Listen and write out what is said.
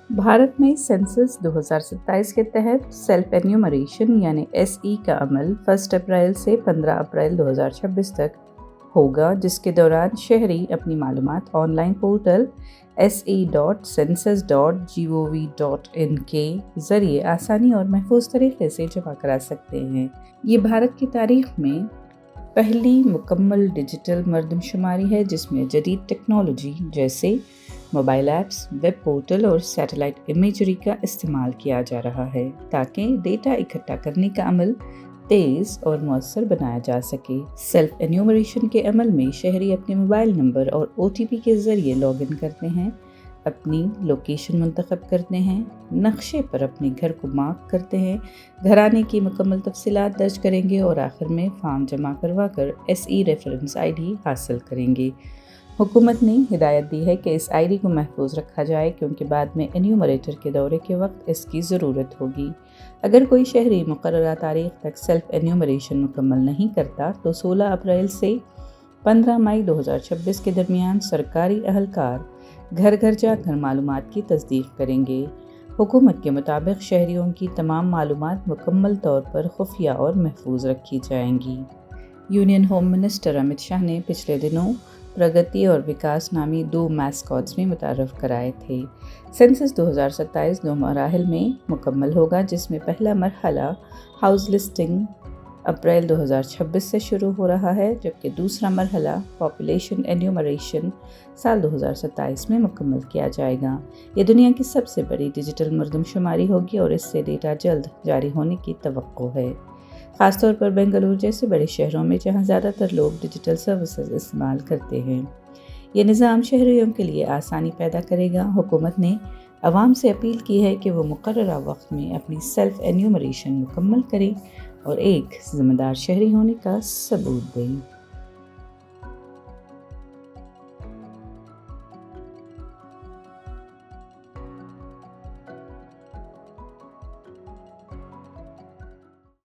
भारत में सेंसस 2027 के तहत सेल्फ एन्यूमरेशन यानी SE का अमल 1 अप्रैल से 15 अप्रैल 2026 तक होगा, जिसके दौरान शहरी अपनी मालूमात ऑनलाइन पोर्टल se.census.gov.in के ज़रिए आसानी और महफूज तरीके से जमा करा सकते हैं। ये भारत की तारीख में पहली मुकम्मल डिजिटल मर्दमशुमारी है जिसमें जदीद टेक्नोलॉजी जैसे मोबाइल ऐप्स, वेब पोर्टल और सैटेलाइट इमेजरी का इस्तेमाल किया जा रहा है ताकि डेटा इकट्ठा करने का अमल तेज़ और मौसर बनाया जा सके। सेल्फ एन्यूमरेशन के अमल में शहरी अपने मोबाइल नंबर और OTP के ज़रिए लॉगिन करते हैं, अपनी लोकेशन मुंतखब करते हैं, नक्शे पर अपने घर को मार्क करते हैं, घराने की मुकम्मल तफसीलात दर्ज करेंगे और आखिर में फॉर्म जमा करवा कर SE रेफरेंस ID हासिल करेंगे। हुकूमत ने हिदायत दी है कि इस ID को महफूज रखा जाए क्योंकि बाद में एन्यूमरेटर के दौरे के वक्त इसकी ज़रूरत होगी। अगर कोई शहरी मुकर्ररा तारीख तक सेल्फ एन्यूमरेशन मुकम्मल नहीं करता तो 16 अप्रैल से 15 मई 2026 के दरमियान सरकारी अहलकार घर घर जाकर मालूमात की तस्दीक करेंगे। हुकूमत के मुताबिक शहरियों की तमाम मालूमात मुकम्मल तौर पर खुफिया और महफूज रखी जाएंगी। Union home minister Amit Shah ने पिछले दिनों प्रगति और विकास नामी 2 मैस्कॉट्स में मुतारफ़ कराए थे। सेंसस 2027 2 मराहिल में मुकम्मल होगा, जिसमें पहला मरहला हाउस लिस्टिंग अप्रैल 2026 से शुरू हो रहा है, जबकि दूसरा मरहला पॉपुलेशन एन्यूमरेशन साल 2027 में मुकम्मल किया जाएगा। ये दुनिया की सबसे बड़ी डिजिटल मर्दमशुमारी होगी और इससे डेटा जल्द जारी होने की तवक्को है, ख़ासतौर पर बेंगलुरु जैसे बड़े शहरों में जहां ज़्यादातर लोग डिजिटल सर्विसेज इस्तेमाल करते हैं। ये निज़ाम शहरियों के लिए आसानी पैदा करेगा। हुकूमत ने अवाम से अपील की है कि वो मुकर्ररा वक्त में अपनी सेल्फ एन्यूमरेशन मुकम्मल करें और एक ज़िम्मेदार शहरी होने का सबूत दें।